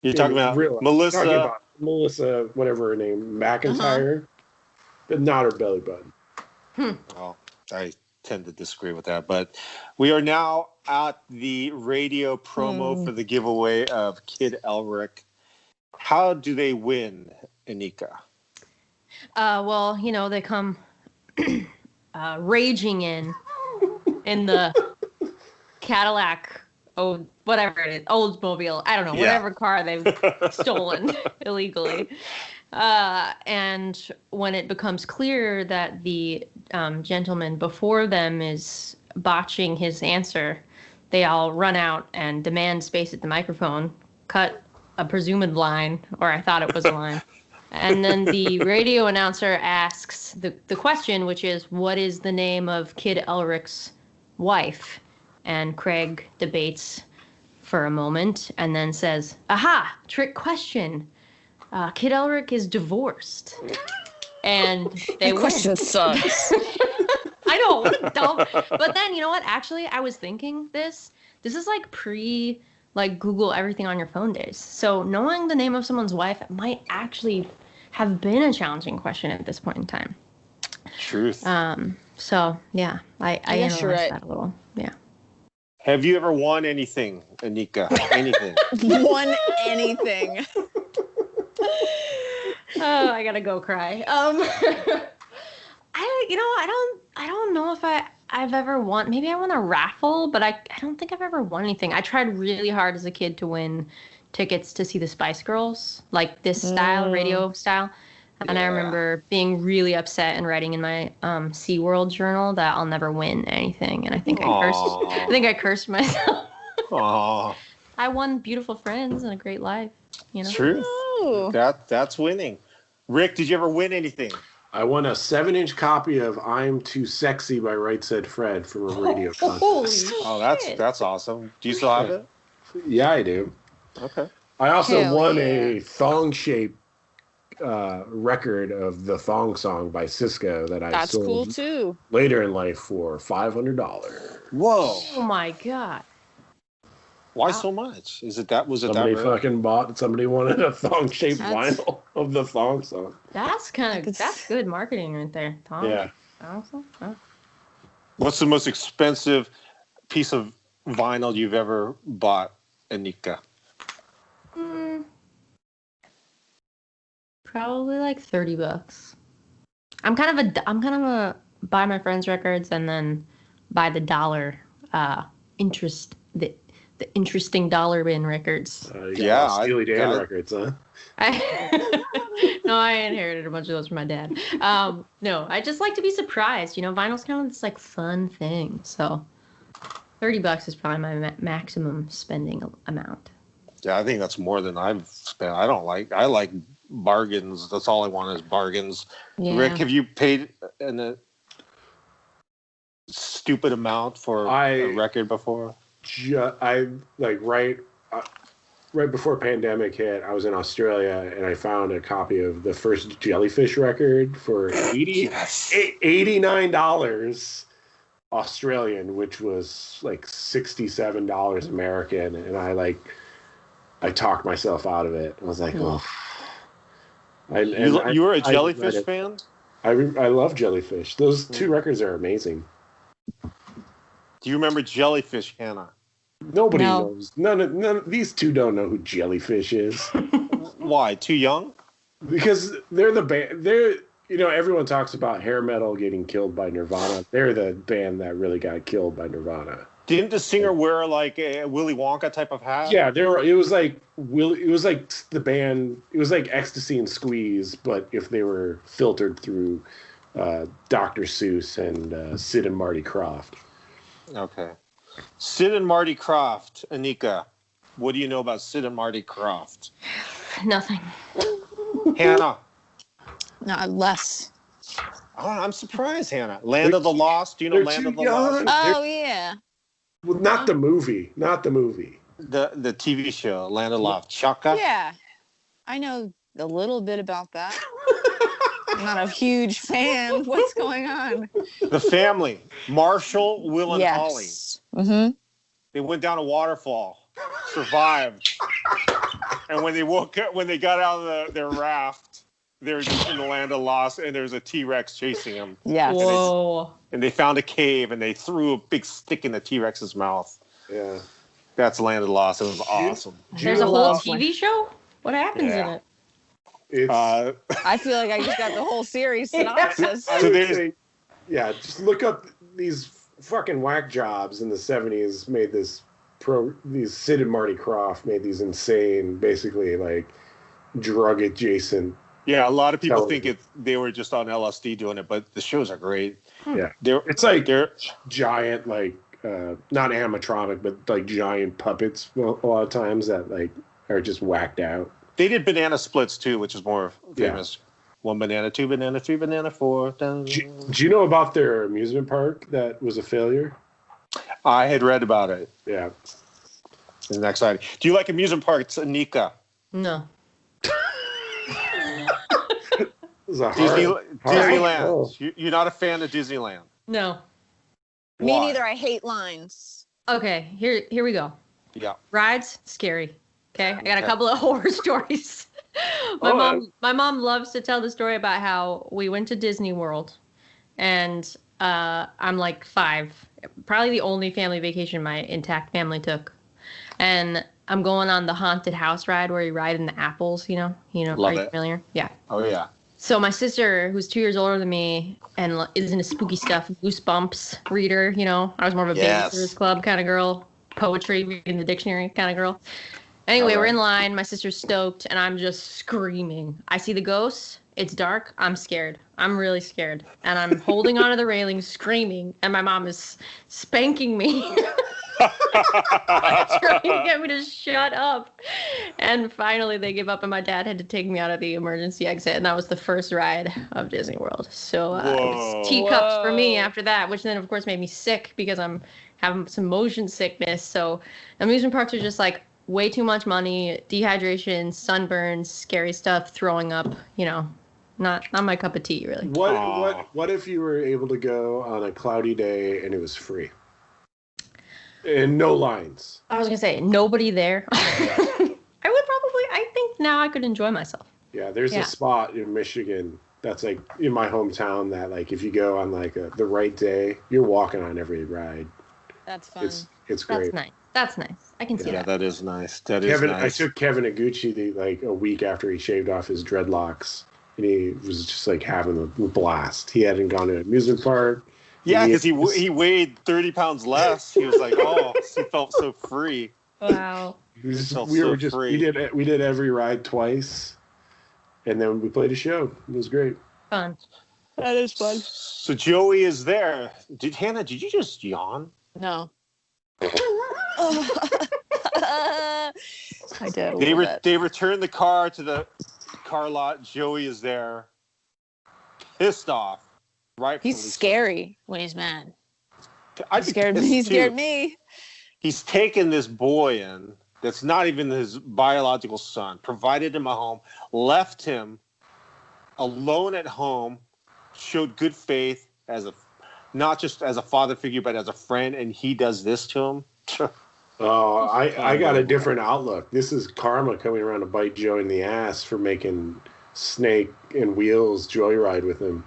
You're talking in about real life. Melissa. I'm talking about Melissa, whatever her name, McIntyre, but not her belly button. Well, I tend to disagree with that, but we are now at the radio promo for the giveaway of Kid Elrick. How do they win, Anika? Well, they come raging in the Cadillac, whatever it is, Oldsmobile. I don't know, Yeah. whatever car they've stolen illegally. And when it becomes clear that the gentleman before them is botching his answer, they all run out and demand space at the microphone, cut a presumed line, or I thought it was a line. And then the radio announcer asks the question, which is, what is the name of Kid Elrick's wife? And Craig debates for a moment and then says, aha, trick question. Kid Elrick is divorced. And they That win. question sucks. I know, what dumb. But then, you know what? Actually, I was thinking this is like Google everything on your phone days. So knowing the name of someone's wife might actually have been a challenging question at this point in time. Truth. So yeah, I guess you're analyzed right. that a little. Yeah. Have you ever won anything, Anika? Anything? Won anything. Oh, I gotta go cry. I don't know if I've ever won. Maybe I won a raffle, but I don't think I've ever won anything. I tried really hard as a kid to win tickets to see the Spice Girls, like this style, radio style. And I Yeah. remember being really upset and writing in my SeaWorld journal that I'll never win anything. And I think I cursed myself. Aw, I won beautiful friends and a great life. truth. Ooh. That's winning. Rick, did you ever win anything? I won a 7-inch copy of "I'm Too Sexy" by Right Said Fred from a radio Holy contest. Oh, shit. that's awesome. Do you still have it? Yeah, I do. Okay. I also Hell won yeah. a thong-shaped record of the Thong Song by Cisco that I That's sold cool too. later in life for $500. Whoa. Oh my god. Why so much? Was it that Somebody rare? fucking bought. Somebody wanted a thong-shaped That's- vinyl of the Thong Song. That's good marketing right there. Tom. Yeah. Awesome. Oh. What's the most expensive piece of vinyl you've ever bought, Anika? Probably like $30. I'm kind of a buy my friends' records and then buy the dollar interest the interesting dollar bin records. Steely Dan records, huh? No, I inherited a bunch of those from my dad. No, I just like to be surprised. Vinyl's kind of this like fun thing. So $30 is probably my maximum spending amount. Yeah, I think that's more than I've spent. I like bargains. That's all I want is bargains. Yeah. Rick, have you paid a stupid amount for a record before? Right before pandemic hit, I was in Australia and I found a copy of the first Jellyfish record for $89 Australian, which was like $67 American, and I talked myself out of it. I was like, oh. You were a Jellyfish fan? I love Jellyfish. Those two records are amazing. Do you remember Jellyfish, Hannah? Nobody knows. None of these two don't know who Jellyfish is. Why? Too young? Because they're the band. Everyone talks about hair metal getting killed by Nirvana. They're the band that really got killed by Nirvana. Didn't the singer wear like a Willy Wonka type of hat? Yeah, it was like the band. It was like Ecstasy and Squeeze, but if they were filtered through Dr. Seuss and Sid and Marty Krofft. Okay. Sid and Marty Krofft, Anika. What do you know about Sid and Marty Krofft? Nothing. Hannah. Not less. Oh, I'm surprised, Hannah. Land of the Lost. Do you know Land of the Lost? Oh yeah. Well, not the movie. Not the movie. The TV show, Land of the Lost. Chaka? Yeah. I know a little bit about that. I'm not a huge fan. What's going on? The family. Marshall, Will, and Holly. Mm-hmm. They went down a waterfall, survived, and when they got out of their raft, they're just in the Land of Lost, and there's a T-Rex chasing them. Yeah. Whoa. And they found a cave, and they threw a big stick in the T-Rex's mouth. Yeah. That's Land of the Lost. It was awesome. There's a whole TV show? What happens in it? I feel like I just got the whole series synopsis. Just look up these fucking whack jobs in the 70s made these Sid and Marty Krofft made these insane, basically like drug adjacent. Yeah, a lot of people think they were just on LSD doing it, but the shows are great. Yeah, it's like they're giant, like not animatronic, but like giant puppets a lot of times that like are just whacked out. They did Banana Splits too, which is more famous. Yeah. 1 banana, 2 banana, 3 banana, 4. Do you know about their amusement park that was a failure? I had read about it. Yeah. Isn't that exciting? Do you like amusement parks, Anika? No. Disneyland. You're not a fan of Disneyland? No. Me neither. I hate lines. Okay, here we go. Yeah. Rides, scary. Okay, I got a couple of horror stories. My mom loves to tell the story about how we went to Disney World, and I'm like 5, probably the only family vacation my intact family took, and I'm going on the haunted house ride where you ride in the apples. Love are you familiar? Yeah. Oh yeah. So my sister, who's 2 years older than me and is into spooky stuff, Goosebumps reader. I was more of a Babysitter's Club kind of girl, poetry, reading the dictionary kind of girl. Anyway, we're in line. My sister's stoked, and I'm just screaming. I see the ghosts. It's dark. I'm scared. I'm really scared. And I'm holding onto the railing, screaming, and my mom is spanking me. Trying to get me to shut up. And finally, they give up, and my dad had to take me out of the emergency exit, and that was the first ride of Disney World. So it was teacups for me after that, which then, of course, made me sick because I'm having some motion sickness. So amusement parks are just like way too much money, dehydration, sunburns, scary stuff, throwing up. Not my cup of tea, really. What if you were able to go on a cloudy day and it was free? And no lines. I was gonna say nobody there. I think now I could enjoy myself. Yeah, there's a spot in Michigan that's like in my hometown that like if you go on like the right day, you're walking on every ride. That's fun. It's great. That's nice. I can see that. Yeah, that is nice. I took Kevin Aguchi like a week after he shaved off his dreadlocks, and he was just like having a blast. He hadn't gone to an amusement park. Yeah, because he weighed 30 pounds less. He was like, he felt so free. Wow. We did every ride twice, and then we played a show. It was great. Fun. That is fun. So Joey is there. Hannah, did you just yawn? No. I did. They return the car to the car lot. Joey is there, pissed off. He's scary when he's mad. He scared me. He's taken this boy in that's not even his biological son, provided him a home, left him alone at home, showed good faith not just as a father figure, but as a friend, and he does this to him. I got a different outlook. This is karma coming around to bite Joe in the ass for making Snake and Wheels joyride with him.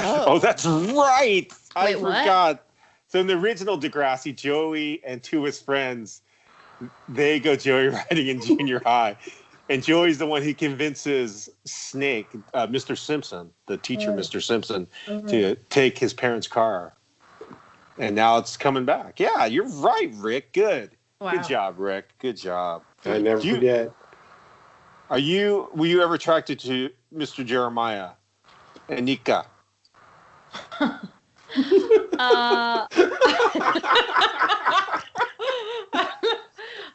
Oh, that's right. I forgot. What? So in the original Degrassi, Joey and two of his friends, they go joyriding in junior high. And Joey's the one who convinces Snake, Mr. Simpson, the teacher, Mr. Simpson, to take his parents' car. And now it's coming back. Yeah, you're right, Rick. Good. Wow. Good job, Rick. Good job. I never forget. Were you ever attracted to Mr. Jeremiah? Anika?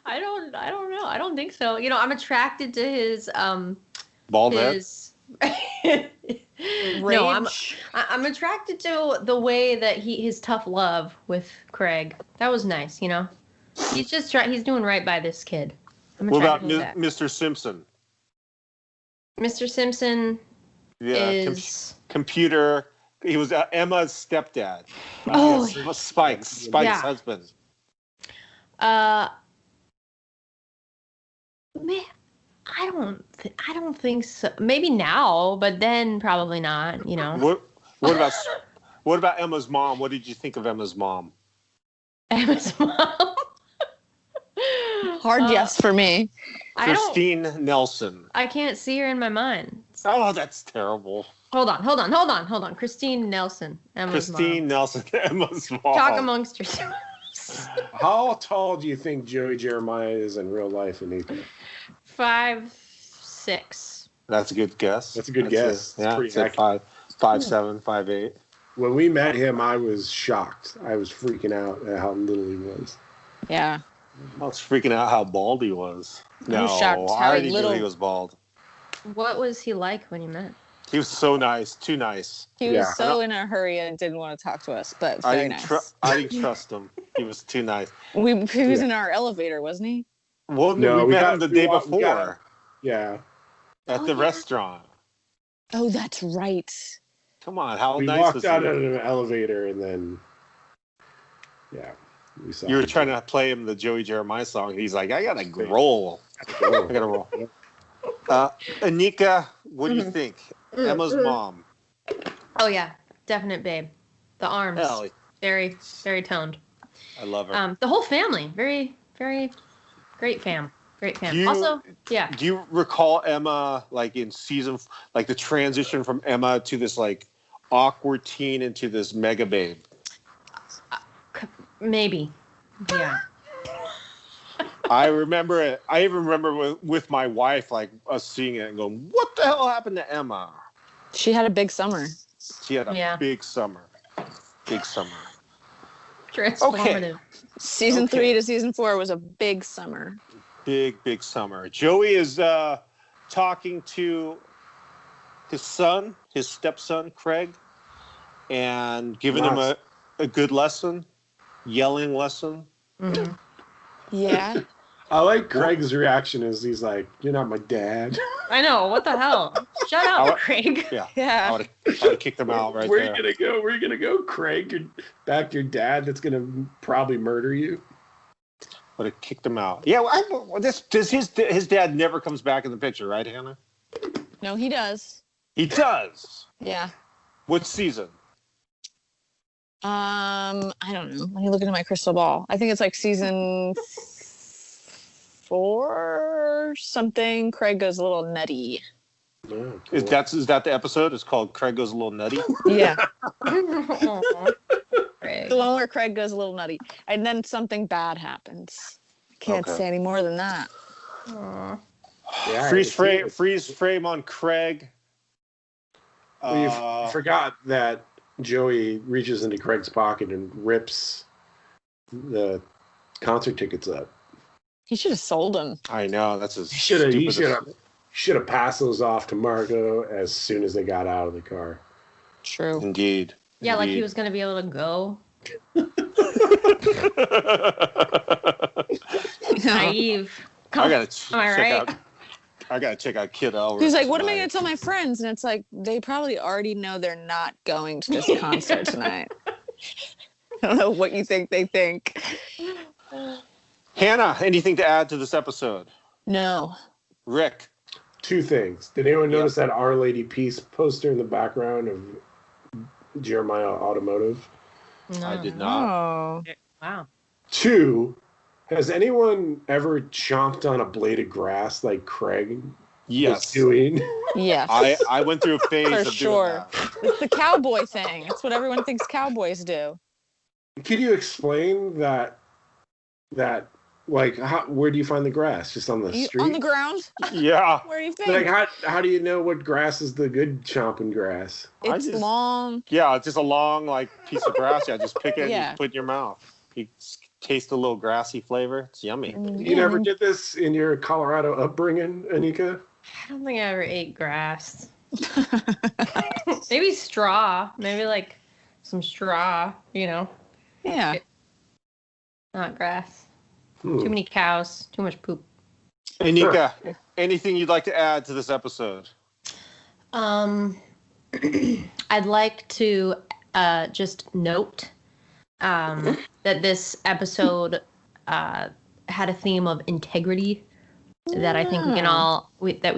I don't know. I don't think so. I'm attracted to his bald head. No, I'm attracted to the way that his tough love with Craig. That was nice, He's just he's doing right by this kid. What about Mr. Simpson? Mr. Simpson is computer. He was Emma's stepdad. Spike's husband. Man, I don't think so. Maybe now, but then probably not. What about Emma's mom? What did you think of Emma's mom? Emma's mom. Hard yes for me. Christine Nelson. I can't see her in my mind. Oh, that's terrible. Hold on. Christine Nelson. Emma's mom. Talk amongst yourselves. How tall do you think Joey Jeremiah is in real life, Anika? 5'6". That's a good guess. That's pretty accurate. 5'7", 5'8". When we met him, I was shocked. I was freaking out at how little he was. Yeah. I was freaking out how bald he was. No, I already knew he was bald. What was he like when you met? He was so nice, too nice. He was so in a hurry and didn't want to talk to us, but very nice. I didn't trust him. He was too nice. He was in our elevator, wasn't he? Well, no, we met him the day before. At the restaurant. Oh, that's right. Come on, how we nice was he? We walked out of an elevator and then, we saw you were trying to play him the Joey Jeremiah song. And he's like, I gotta roll. I gotta roll. Anika, what do you think? Emma's mom. Oh yeah, definite babe. The arms, very, very toned. I love her. The whole family, very, very great fam. Great fam. Do you recall Emma like in season, like the transition from Emma to this like awkward teen into this mega babe? Maybe. Yeah. I remember it. I even remember with my wife, like us seeing it and going, "What the hell happened to Emma?" She had a big summer. She had a big summer. Big summer. Transformative. Okay. Season 3 to season 4 was a big summer. Big summer. Joey is talking to his son, his stepson, Craig, and giving him a good lesson, yelling lesson. Mm-hmm. Yeah. I like Craig's reaction as he's like, "You're not my dad." I know. What the hell? Shut up, Craig. Yeah. Yeah. I would have kicked them out right Where there. are you gonna go? Where are you gonna go, Craig? You're back to your dad that's gonna probably murder you. Would have kicked him out. Yeah, his dad never comes back in the picture, right, Hannah? No, he does. He does. Yeah. What season? I don't know. Let me look into my crystal ball. I think it's like season 4 or something. Craig goes a little nutty. Oh, cool. Is that the episode? It's called Craig Goes a Little Nutty? Yeah. Craig. The one where Craig goes a little nutty. And then something bad happens. I can't Okay. say any more than that. Aw. Yeah, freeze it's- frame on Craig. Well, you forgot that Joey reaches into Craig's pocket and rips the concert tickets up. He should have sold him. I know, that's as He stupid. should have passed those off to Margot as soon as they got out of the car. True. Indeed. Yeah, like he Indeed. was gonna be able to go. Naive. I gotta Am I check right? out. I gotta check out Kid Elrick. He's like, what am I tonight. going to tell my friends? And it's like, they probably already know they're not going to this concert tonight. I don't know what you think they think. Hannah, anything to add to this episode? No. Rick. 2 things. Did anyone Yep. notice that Our Lady Peace poster in the background of Jeremiah Automotive? No. I did not. Oh. Wow. 2, has anyone ever chomped on a blade of grass like Craig was Yes. doing? Yes. I went through a phase For of sure. doing that. It's the cowboy thing. It's what everyone thinks cowboys do. Can you explain that like where do you find the grass? Just on the street? On the ground? Yeah. Where do you think? Like how do you know what grass is the good chomping grass? It's just- long. Yeah, it's just a long piece of grass. Yeah, just pick it Yeah. and put it in your mouth. You taste a little grassy flavor. It's yummy. You never did this in your Colorado upbringing, Anika? I don't think I ever ate grass. Maybe straw. Maybe like some straw, Yeah. not grass. Too many cows, too much poop. Anika, anything you'd like to add to this episode? I'd like to just note that this episode had a theme of integrity that I think we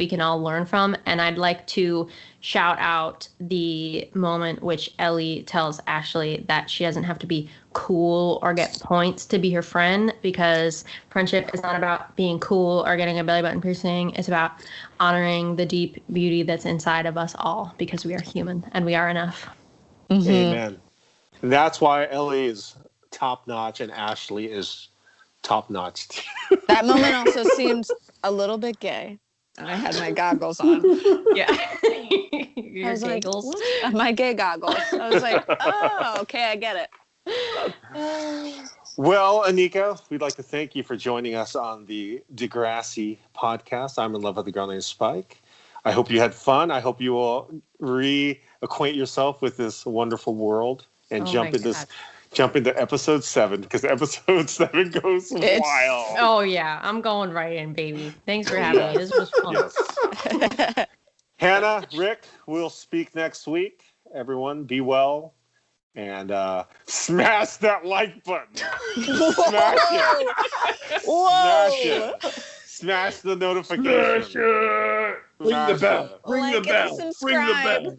can all learn from, and I'd like to shout out the moment which Ellie tells Ashley that she doesn't have to be cool or get points to be her friend, because friendship is not about being cool or getting a belly button piercing. It's about honoring the deep beauty that's inside of us all, because we are human and we are enough. Mm-hmm. Amen. And that's why Ellie is top notch and Ashley is top notch. That moment also seemed a little bit gay. And I had my goggles on. Yeah. I Your was like, giggles. "What?" My gay goggles. I was like, oh, okay, I get it. Well, Anika, we'd like to thank you for joining us on the Degrassi podcast. I'm in love with the girl named Spike. I hope you had fun. I hope you will reacquaint yourself with this wonderful world and Oh jump my into episode 7, because episode 7 goes It's- wild. Oh yeah, I'm going right in, baby. Thanks for having me. This was fun. Yes. Hannah, Rick, we'll speak next week. Everyone, be well. And smash that like button. Smash it. Whoa! Smash it. Smash the notification. Smash it! Ring the Smash bell. it. Ring the Like bell. and Ring the bell.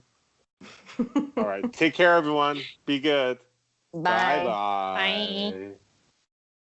subscribe. All right. Take care, everyone. Be good. Bye. Bye-bye. Bye.